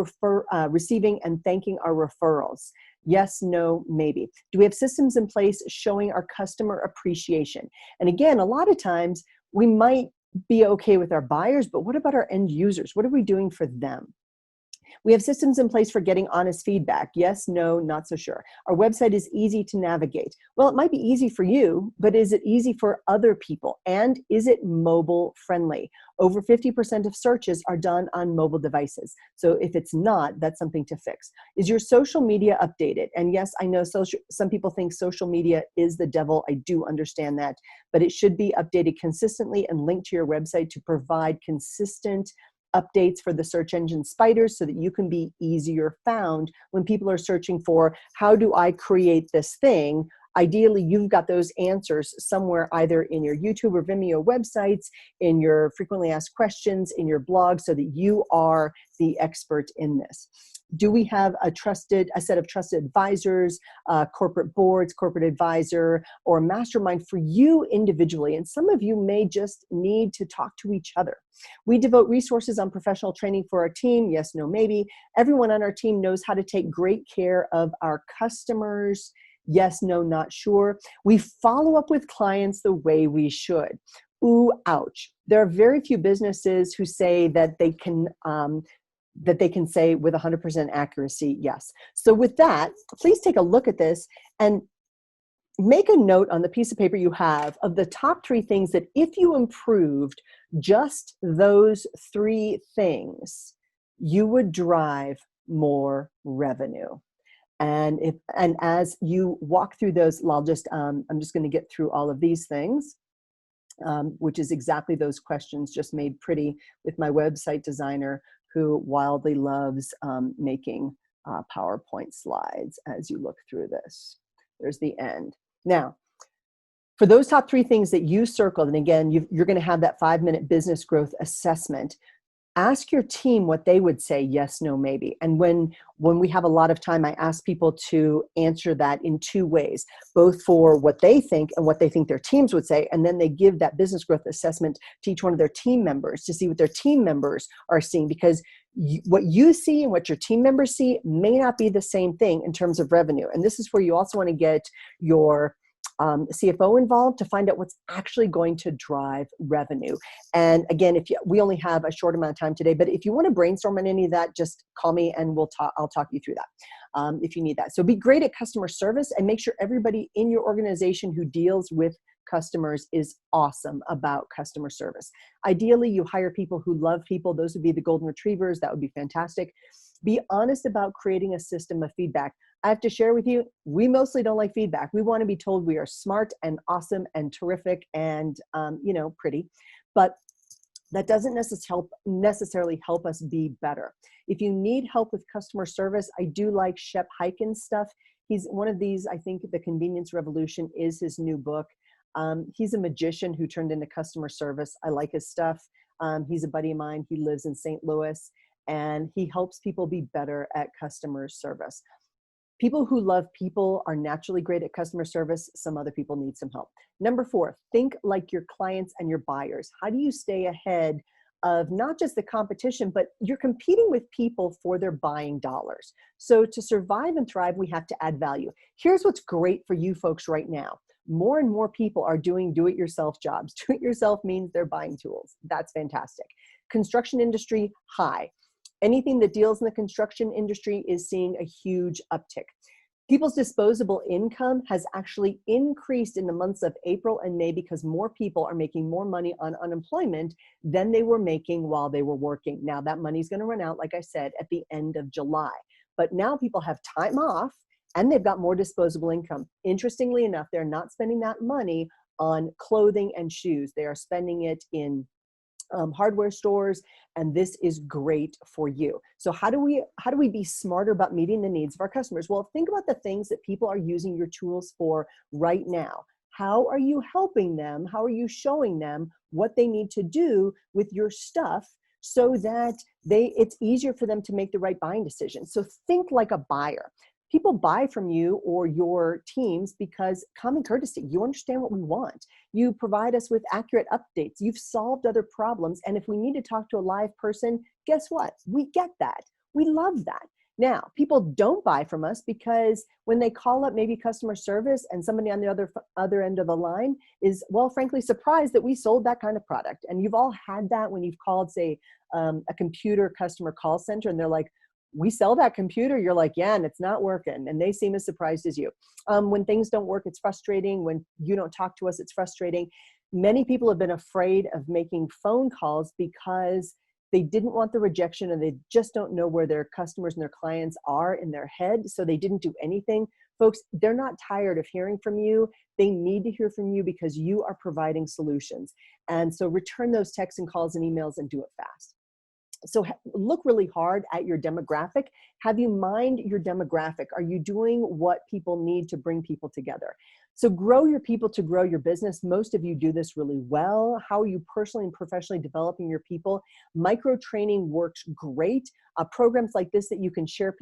receiving, and thanking our referrals? Yes, no, maybe. Do we have systems in place showing our customer appreciation? And again, a lot of times we might be okay with our buyers, but what about our end users? What are we doing for them? We have systems in place for getting honest feedback. Yes, no, not so sure. Our website is easy to navigate. Well, it might be easy for you, but is it easy for other people? And is it mobile friendly? Over 50% of searches are done on mobile devices. So if it's not, that's something to fix. Is your social media updated? And yes, I know some people think social media is the devil. I do understand that, but it should be updated consistently and linked to your website to provide consistent updates for the search engine spiders so that you can be easier found when people are searching for, how do I create this thing? Ideally, you've got those answers somewhere either in your YouTube or Vimeo websites, in your frequently asked questions, in your blog, so that you are the expert in this. Do we have a set of trusted advisors, corporate boards, corporate advisor, or a mastermind for you individually? And some of you may just need to talk to each other. We devote resources on professional training for our team. Yes, no, maybe. Everyone on our team knows how to take great care of our customers. Yes, no, not sure. We follow up with clients the way we should. Ooh, ouch. There are very few businesses who say that they can say with 100% accuracy, yes. So with that, please take a look at this and make a note on the piece of paper you have of the top 3 things that if you improved just those 3 things, you would drive more revenue. And as you walk through those, I'm just going to get through all of these things, which is exactly those questions just made pretty with my website designer, who wildly loves making PowerPoint slides as you look through this. There's the end. Now, for those top 3 things that you circled, and again, you're going to have that 5-minute business growth assessment. Ask your team what they would say, yes, no, maybe. And when we have a lot of time, I ask people to answer that in 2 ways, both for what they think and what they think their teams would say. And then they give that business growth assessment to each one of their team members to see what their team members are seeing, because what you see and what your team members see may not be the same thing in terms of revenue. And this is where you also want to get your CFO involved to find out what's actually going to drive revenue. And again, we only have a short amount of time today, but if you want to brainstorm on any of that, just call me and I'll talk you through that if you need that. So be great at customer service and make sure everybody in your organization who deals with customers is awesome about customer service. Ideally, you hire people who love people. Those would be the golden retrievers. That would be fantastic. Be honest about creating a system of feedback. I have to share with you, we mostly don't like feedback. We want to be told we are smart and awesome and terrific and, pretty, but that doesn't necessarily help us be better. If you need help with customer service, I do like Shep Hyken's stuff. He's one of these, I think The Convenience Revolution is his new book. He's a magician who turned into customer service. I like his stuff. He's a buddy of mine. He lives in St. Louis, and he helps people be better at customer service. People who love people are naturally great at customer service. Some other people need some help. Number 4, think like your clients and your buyers. How do you stay ahead of not just the competition, but you're competing with people for their buying dollars? So to survive and thrive, we have to add value. Here's what's great for you folks right now. More and more people are doing do-it-yourself jobs. Do-it-yourself means they're buying tools. That's fantastic. Construction industry, high. Anything that deals in the construction industry is seeing a huge uptick. People's disposable income has actually increased in the months of April and May because more people are making more money on unemployment than they were making while they were working. Now that money's going to run out, like I said, at the end of July. But now people have time off and they've got more disposable income. Interestingly enough, they're not spending that money on clothing and shoes. They are spending it in hardware stores, and this is great for you. So how do we be smarter about meeting the needs of our customers? Well, think about the things that people are using your tools for right now. How are you helping them? How are you showing them what they need to do with your stuff so that it's easier for them to make the right buying decision? So think like a buyer. People buy from you or your teams because common courtesy, you understand what we want. You provide us with accurate updates. You've solved other problems. And if we need to talk to a live person, guess what? We get that. We love that. Now, people don't buy from us because when they call up maybe customer service and somebody on the other end of the line is, well, frankly, surprised that we sold that kind of product. And you've all had that when you've called, say, a computer customer call center, and they're like, we sell that computer. You're like, yeah, and it's not working. And they seem as surprised as you. When things don't work, it's frustrating. When you don't talk to us, it's frustrating. Many people have been afraid of making phone calls because they didn't want the rejection, and they just don't know where their customers and their clients are in their head. So they didn't do anything. Folks, they're not tired of hearing from you. They need to hear from you because you are providing solutions. And so return those texts and calls and emails and do it fast. So look really hard at your demographic. Have you mined your demographic? Are you doing what people need to bring people together? So grow your people to grow your business. Most of you do this really well. How are you personally and professionally developing your people? Micro training works great. Programs like this that you can share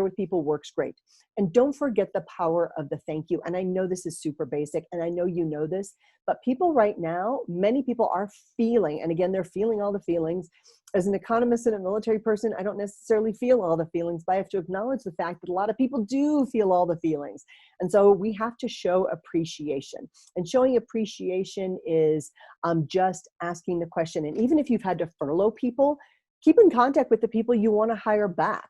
with people works great. And don't forget the power of the thank you. And I know this is super basic, and I know you know this, but people right now, many people are feeling, and again, they're feeling all the feelings. As an economist and a military person, I don't necessarily feel all the feelings, but I have to acknowledge the fact that a lot of people do feel all the feelings. And so we have to show appreciation. And showing appreciation is just asking the question. And even if you've had to furlough people, keep in contact with the people you want to hire back.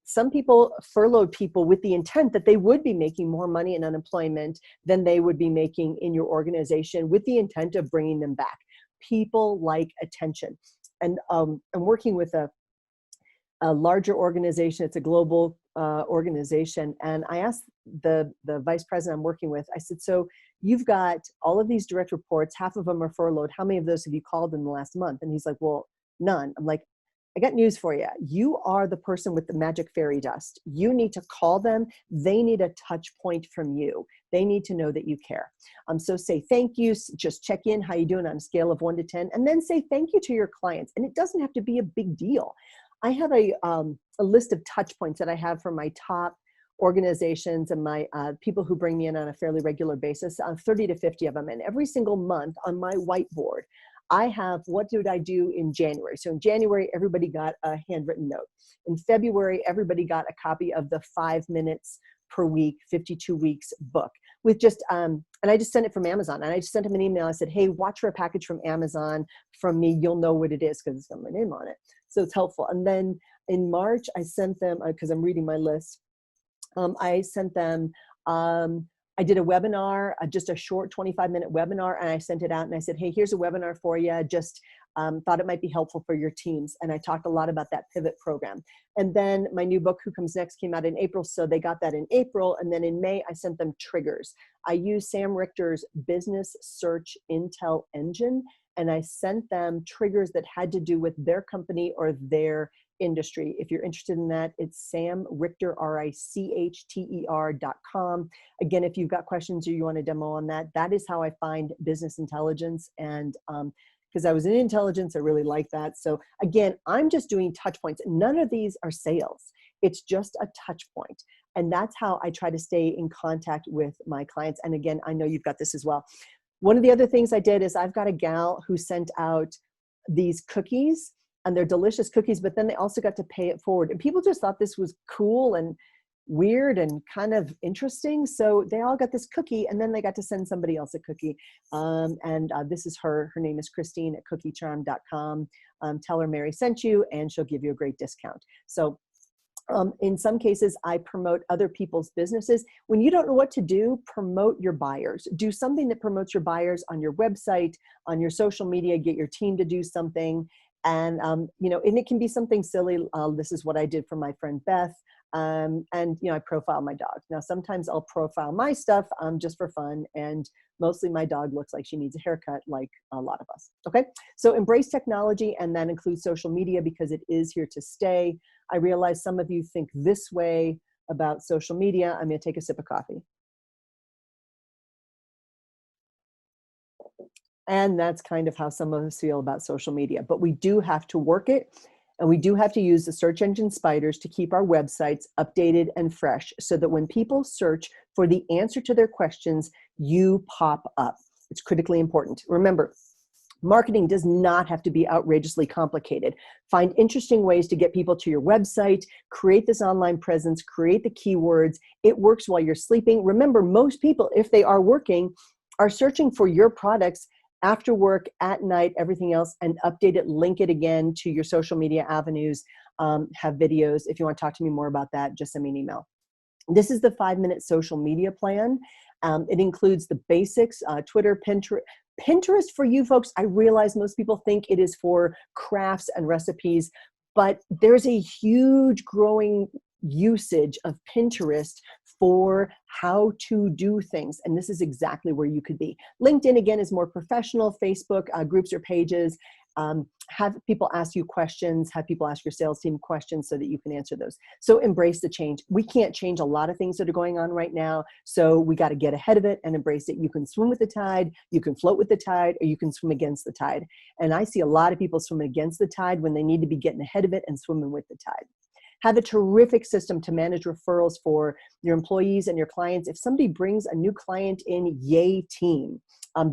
Some people furloughed people with the intent that they would be making more money in unemployment than they would be making in your organization, with the intent of bringing them back. People like attention. And I'm working with a larger organization. It's a global organization. And I asked the vice president I'm working with, I said, so you've got all of these direct reports, half of them are furloughed. How many of those have you called in the last month? And he's like, well, none. I'm like, I got news for you. You are the person with the magic fairy dust. You need to call them. They need a touch point from you. They need to know that you care. So say thank you. Just check in. How you doing on a scale of 1 to 10, and then say thank you to your clients. And it doesn't have to be a big deal. I have a list of touch points that I have for my top organizations and my people who bring me in on a fairly regular basis, 30 to 50 of them. And every single month on my whiteboard, I have, what did I do in January? So in January, everybody got a handwritten note. In February, everybody got a copy of the 5 minutes per week, 52 weeks book with just, and I just sent it from Amazon. And I just sent them an email. I said, hey, watch for a package from Amazon from me. You'll know what it is because it's got my name on it. So it's helpful. And then in March, I sent them, because I'm reading my list, I sent them, I did a webinar, just a short 25-minute webinar, and I sent it out and I said, hey, here's a webinar for you. Just thought it might be helpful for your teams. And I talked a lot about that pivot program. And then my new book, Who Comes Next, came out in April. So they got that in April. And then in May, I sent them triggers. I used Sam Richter's business search intel engine, and I sent them triggers that had to do with their company or their industry. If you're interested in that, it's Sam Richter, RICHTER.com. Again, if you've got questions or you want a demo on that, that is how I find business intelligence. And because I was in intelligence. I really like that. So again, I'm just doing touch points. None of these are sales. It's just a touch point. And that's how I try to stay in contact with my clients. And again, I know you've got this as well. One of the other things I did is I've got a gal who sent out these cookies, and they're delicious cookies, but then they also got to pay it forward. And people just thought this was cool and weird and kind of interesting. So they all got this cookie, and then they got to send somebody else a cookie. This is her name is Christine at cookiecharm.com. Tell her Mary sent you, and she'll give you a great discount. So in some cases, I promote other people's businesses. When you don't know what to do, promote your buyers. Do something that promotes your buyers on your website, on your social media. Get your team to do something. And, and it can be something silly. This is what I did for my friend Beth. I profile my dog. Now, sometimes I'll profile my stuff just for fun. And mostly my dog looks like she needs a haircut, like a lot of us. Okay. So embrace technology, and that includes social media, because it is here to stay. I realize some of you think this way about social media. I'm going to take a sip of coffee. And that's kind of how some of us feel about social media. But we do have to work it, and we do have to use the search engine spiders to keep our websites updated and fresh, so that when people search for the answer to their questions, you pop up. It's critically important. Remember, marketing does not have to be outrageously complicated. Find interesting ways to get people to your website, create this online presence, create the keywords. It works while you're sleeping. Remember, most people, if they are working, are searching for your products after work, at night, everything else, and update it, link it again to your social media avenues, have videos. If you want to talk to me more about that, just send me an email. This is the 5-minute social media plan. It includes the basics, Twitter, Pinterest. Pinterest for you folks, I realize most people think it is for crafts and recipes, but there's a huge growing usage of Pinterest for how to do things. And this is exactly where you could be. LinkedIn, again, is more professional. Facebook, groups or pages. Have people ask you questions, have people ask your sales team questions so that you can answer those. So embrace the change. We can't change a lot of things that are going on right now. So we got to get ahead of it and embrace it. You can swim with the tide, you can float with the tide, or you can swim against the tide. And I see a lot of people swimming against the tide when they need to be getting ahead of it and swimming with the tide. Have a terrific system to manage referrals for your employees and your clients. If somebody brings a new client in, yay team.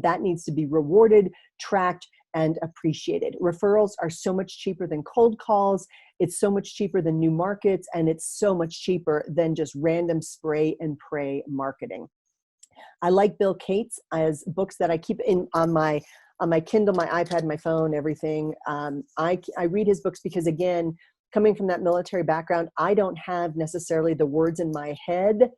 That needs to be rewarded, tracked, and appreciated. Referrals are so much cheaper than cold calls. It's so much cheaper than new markets, and it's so much cheaper than just random spray and pray marketing. I like Bill Cates as books that I keep on my Kindle, my iPad, my phone, everything. I read his books because, again, coming from that military background, I don't have necessarily the words in my head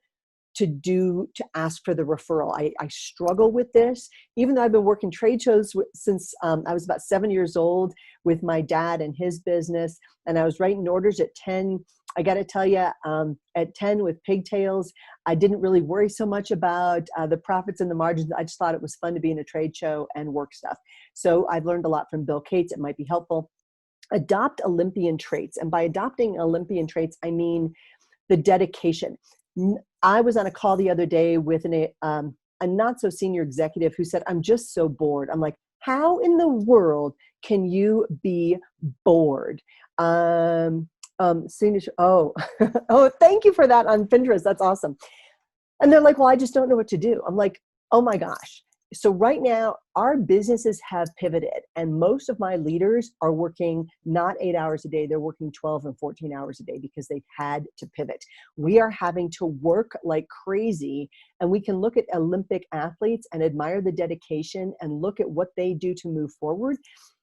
to ask for the referral. I struggle with this, even though I've been working trade shows since I was about 7 years old with my dad and his business. And I was writing orders at 10. I got to tell you, at 10 with pigtails, I didn't really worry so much about the profits and the margins. I just thought it was fun to be in a trade show and work stuff. So I've learned a lot from Bill Cates. It might be helpful. Adopt Olympian traits. And by adopting Olympian traits, I mean the dedication. I was on a call the other day with a not so senior executive who said, I'm just so bored. I'm like, how in the world can you be bored? Oh, oh, thank you for that on Pinterest. That's awesome. And they're like, well, I just don't know what to do. I'm like, oh my gosh. So right now, our businesses have pivoted, and most of my leaders are working not 8 hours a day. They're working 12 and 14 hours a day because they've had to pivot. We are having to work like crazy, and we can look at Olympic athletes and admire the dedication and look at what they do to move forward.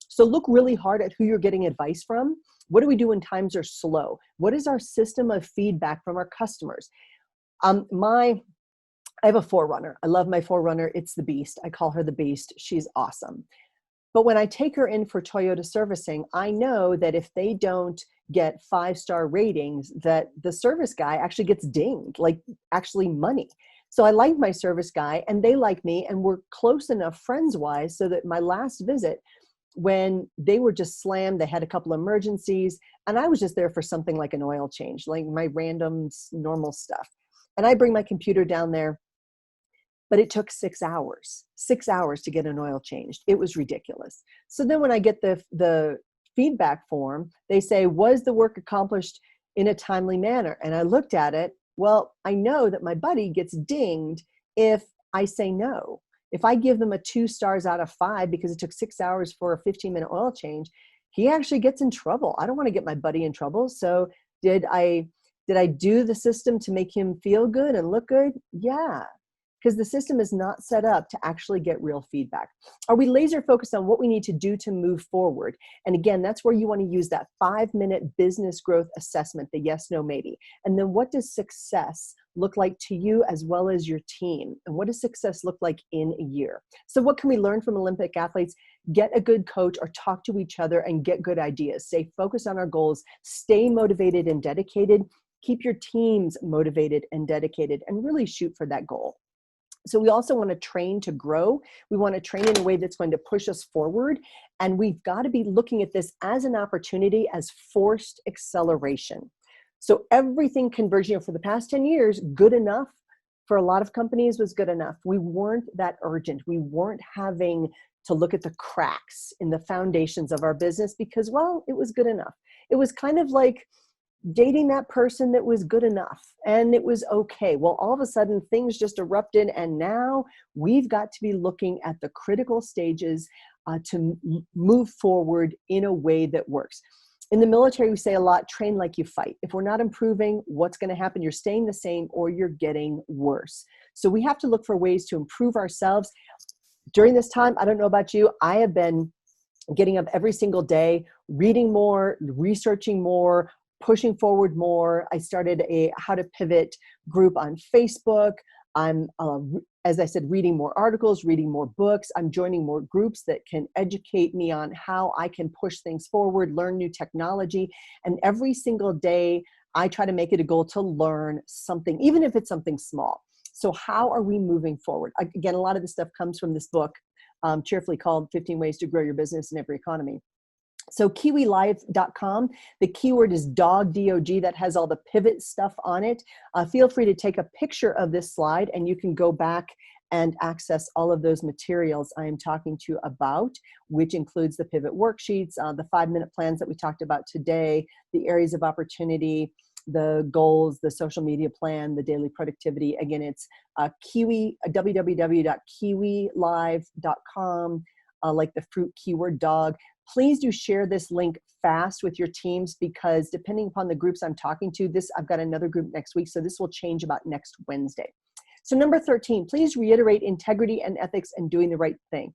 So look really hard at who you're getting advice from. What do we do when times are slow? What is our system of feedback from our customers? I have a 4Runner. I love my 4Runner. It's the beast. I call her the beast. She's awesome. But when I take her in for Toyota servicing, I know that if they don't get 5-star ratings, that the service guy actually gets dinged, like actually money. So I like my service guy, and they like me, and we're close enough friends-wise so that my last visit, when they were just slammed, they had a couple emergencies, and I was just there for something like an oil change, like my random normal stuff. And I bring my computer down there. but it took 6 hours to get an oil changed. It was ridiculous. So then when I get the feedback form, they say, was the work accomplished in a timely manner? And I looked at it. Well, I know that my buddy gets dinged if I say no. If I give them a 2 stars out of 5 because it took 6 hours for a 15-minute oil change, he actually gets in trouble. I don't want to get my buddy in trouble. So did I do the system to make him feel good and look good? Yeah, because the system is not set up to actually get real feedback. Are we laser focused on what we need to do to move forward? And again, that's where you want to use that 5-minute business growth assessment, the yes, no, maybe. And then what does success look like to you as well as your team? And what does success look like in a year? So what can we learn from Olympic athletes? Get a good coach or talk to each other and get good ideas. Stay focused on our goals, stay motivated and dedicated, keep your teams motivated and dedicated, and really shoot for that goal. So we also want to train to grow. We want to train in a way that's going to push us forward. And we've got to be looking at this as an opportunity, as forced acceleration. So everything converging for the past 10 years, good enough for a lot of companies was good enough. We weren't that urgent. We weren't having to look at the cracks in the foundations of our business because, well, it was good enough. It was kind of like dating that person that was good enough and it was okay. Well, all of a sudden things just erupted and now we've got to be looking at the critical stages to move forward in a way that works. In the military, we say a lot, train like you fight. If we're not improving, what's going to happen? You're staying the same or you're getting worse. So we have to look for ways to improve ourselves. During this time, I don't know about you, I have been getting up every single day, reading more, researching more, pushing forward more. I started a How to Pivot group on Facebook. I'm, as I said, reading more articles, reading more books. I'm joining more groups that can educate me on how I can push things forward, learn new technology. And every single day, I try to make it a goal to learn something, even if it's something small. So how are we moving forward? Again, a lot of this stuff comes from this book, cheerfully called 15 Ways to Grow Your Business in Every Economy. So kiwilive.com, the keyword is dog, D-O-G, that has all the pivot stuff on it. Feel free to take a picture of this slide and you can go back and access all of those materials I am talking to you about, which includes the pivot worksheets, the 5-minute plans that we talked about today, the areas of opportunity, the goals, the social media plan, the daily productivity. Again, it's www.kiwilive.com, like the fruit keyword dog. Please do share this link fast with your teams because depending upon the groups I'm talking to, I've got another group next week, so this will change about next Wednesday. So number 13, please reiterate integrity and ethics and doing the right thing.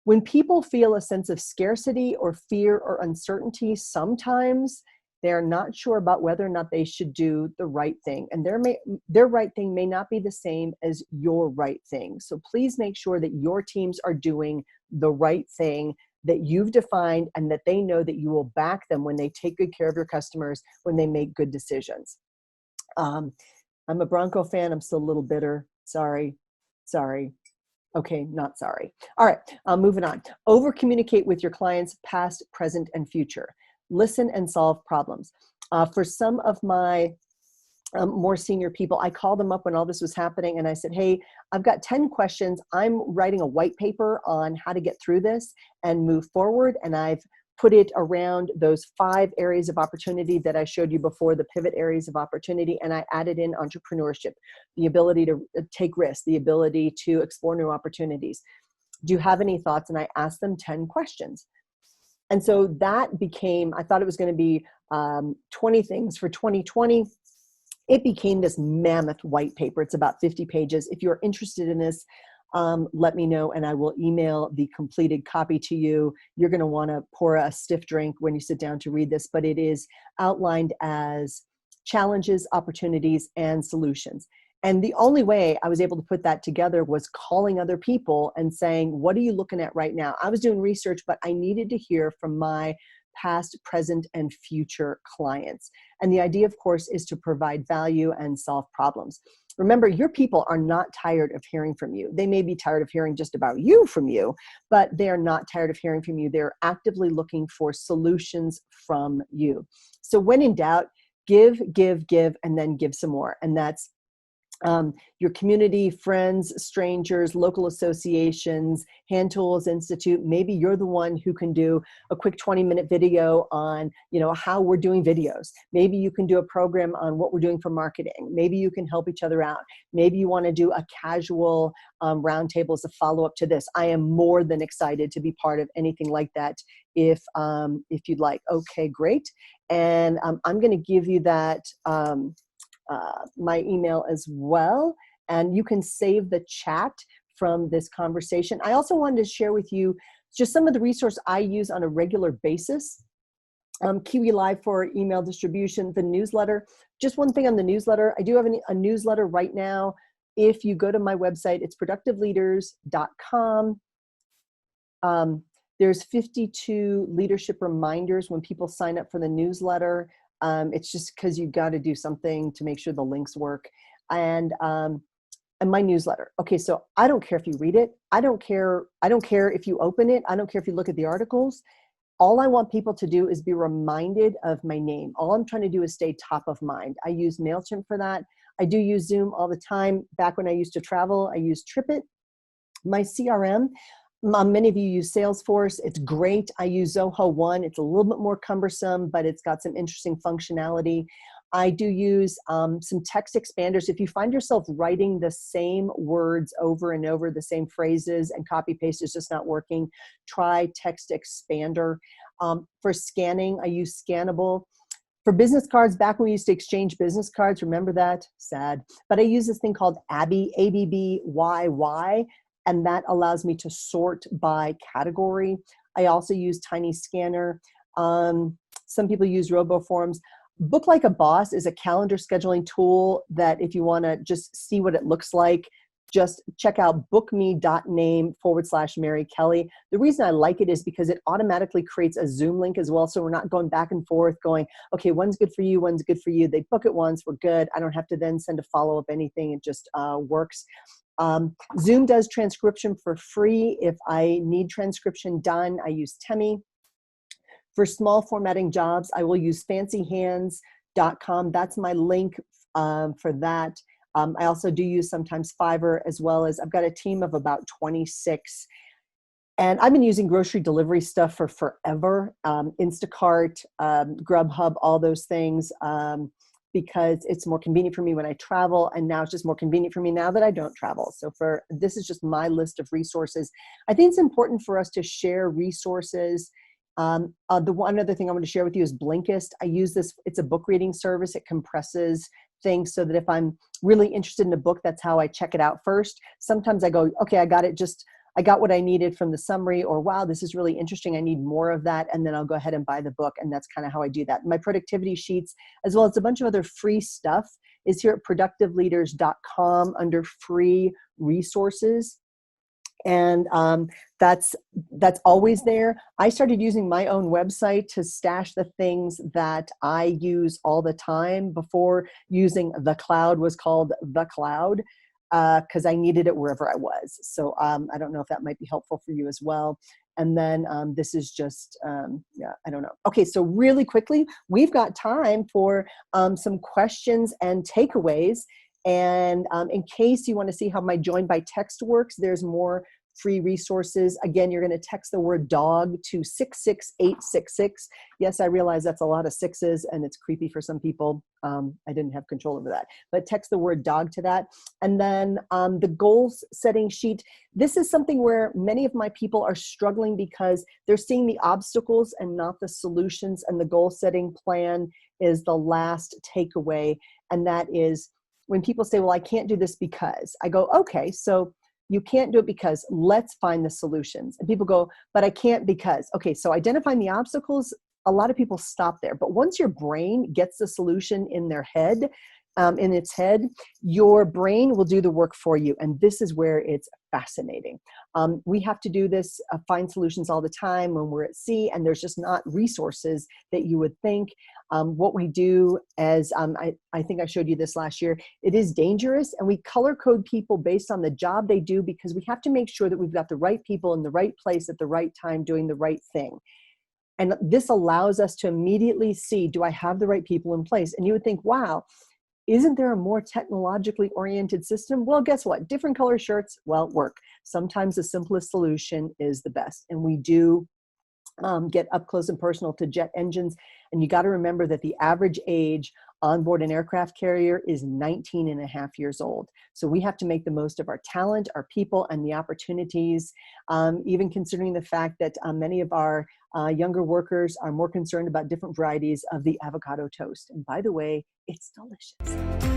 When people feel a sense of scarcity or fear or uncertainty, sometimes they're not sure about whether or not they should do the right thing. And their right thing may not be the same as your right thing. So please make sure that your teams are doing the right thing that you've defined and that they know that you will back them when they take good care of your customers, when they make good decisions. I'm a Bronco fan. I'm still a little bitter. Sorry. Okay, not sorry. All right, moving on. Over communicate with your clients, past, present, and future. Listen and solve problems. For some of my more senior people, I called them up when all this was happening and I said, hey, I've got 10 questions. I'm writing a white paper on how to get through this and move forward. And I've put it around those 5 areas of opportunity that I showed you before, the pivot areas of opportunity. And I added in entrepreneurship, the ability to take risks, the ability to explore new opportunities. Do you have any thoughts? And I asked them 10 questions. And so that became, I thought it was going to be 20 things for 2020. It became this mammoth white paper. It's about 50 pages. If you're interested in this, let me know and I will email the completed copy to you. You're going to want to pour a stiff drink when you sit down to read this, but it is outlined as challenges, opportunities, and solutions. And the only way I was able to put that together was calling other people and saying, what are you looking at right now? I was doing research, but I needed to hear from my past, present, and future clients. And the idea, of course, is to provide value and solve problems. Remember, your people are not tired of hearing from you. They may be tired of hearing just about you from you, but they're not tired of hearing from you. They're actively looking for solutions from you. So when in doubt, give, and then give some more. And that's your community, friends, strangers, local associations, Hand Tools Institute. Maybe you're the one who can do a quick 20-minute video on, how we're doing videos. Maybe you can do a program on what we're doing for marketing. Maybe you can help each other out. Maybe you want to do a casual roundtable as a follow-up to this. I am more than excited to be part of anything like that if you'd like. Okay, great. And I'm going to give you that my email as well, and you can save the chat from this conversation. I also wanted to share with you just some of the resources I use on a regular basis. Kiwi Live for email distribution, the newsletter. Just one thing on the newsletter, I do have a newsletter right now. If you go to my website, it's productiveleaders.com. There's 52 leadership reminders when people sign up for the newsletter. It's just because you've got to do something to make sure the links work. And my newsletter. Okay, so I don't care if you read it. I don't care if you open it. I don't care if you look at the articles. All I want people to do is be reminded of my name. All I'm trying to do is stay top of mind. I use MailChimp for that. I do use Zoom all the time. Back when I used to travel, I used TripIt. My CRM, many of you use Salesforce. It's great. I use Zoho One. It's a little bit more cumbersome, but it's got some interesting functionality. I do use some text expanders. If you find yourself writing the same words over and over, the same phrases, and copy paste is just not working, try Text Expander. For scanning, I use Scannable. For business cards, back when we used to exchange business cards, remember that? Sad. But I use this thing called Abby, ABBYY. And that allows me to sort by category. I also use Tiny Scanner. Some people use RoboForms. Book Like a Boss is a calendar scheduling tool that if you want to just see what it looks like, just check out bookme.name/Mary Kelly. The reason I like it is because it automatically creates a Zoom link as well. So we're not going back and forth going, okay, one's good for you, one's good for you. They book it once, we're good. I don't have to then send a follow-up anything. It just works. Zoom does transcription for free. If I need transcription done, I use Temi. For small formatting jobs, I will use fancyhands.com. That's my link for that. I also do use sometimes Fiverr, as well as I've got a team of about 26. And I've been using grocery delivery stuff for forever. Instacart, Grubhub, all those things. Because it's more convenient for me when I travel, and now it's just more convenient for me now that I don't travel. So this is just my list of resources. I think it's important for us to share resources. The one other thing I want to share with you is Blinkist. I use this, it's a book reading service. It compresses things so that if I'm really interested in a book, that's how I check it out first. Sometimes I go, okay, I got what I needed from the summary, or wow, this is really interesting. I need more of that. And then I'll go ahead and buy the book. And that's kind of how I do that. My productivity sheets, as well as a bunch of other free stuff, is here at productiveleaders.com under free resources. And that's always there. I started using my own website to stash the things that I use all the time. Before, using the cloud was called the cloud, because I needed it wherever I was. So I don't know if that might be helpful for you as well. And then this is just, yeah, I don't know. Okay, so really quickly, we've got time for some questions and takeaways. And in case you want to see how my Join by Text works, there's more free resources. Again, you're going to text the word dog to 66866. Yes, I realize that's a lot of sixes and it's creepy for some people. I didn't have control over that, but text the word dog to that. And then the goals setting sheet. This is something where many of my people are struggling because they're seeing the obstacles and not the solutions. And the goal setting plan is the last takeaway. And that is when people say, well, I can't do this because. I go, okay, so you can't do it because, let's find the solutions. And people go, but I can't because. Okay, so identifying the obstacles, a lot of people stop there. But once your brain gets the solution in their head, in its head, your brain will do the work for you. And this is where it's fascinating. We have to do this, find solutions all the time when we're at sea, and there's just not resources that you would think. What we do, as I think I showed you this last year, it is dangerous, and we color code people based on the job they do, because we have to make sure that we've got the right people in the right place at the right time doing the right thing. And this allows us to immediately see, do I have the right people in place? And you would think, wow, Isn't there a more technologically oriented system? Well, guess what? Different color shirts, well, work. Sometimes the simplest solution is the best. And we do get up close and personal to jet engines. And you got to remember that the average age on board an aircraft carrier is 19 and a half years old. So we have to make the most of our talent, our people, and the opportunities, even considering the fact that many of our younger workers are more concerned about different varieties of the avocado toast. And by the way, it's delicious.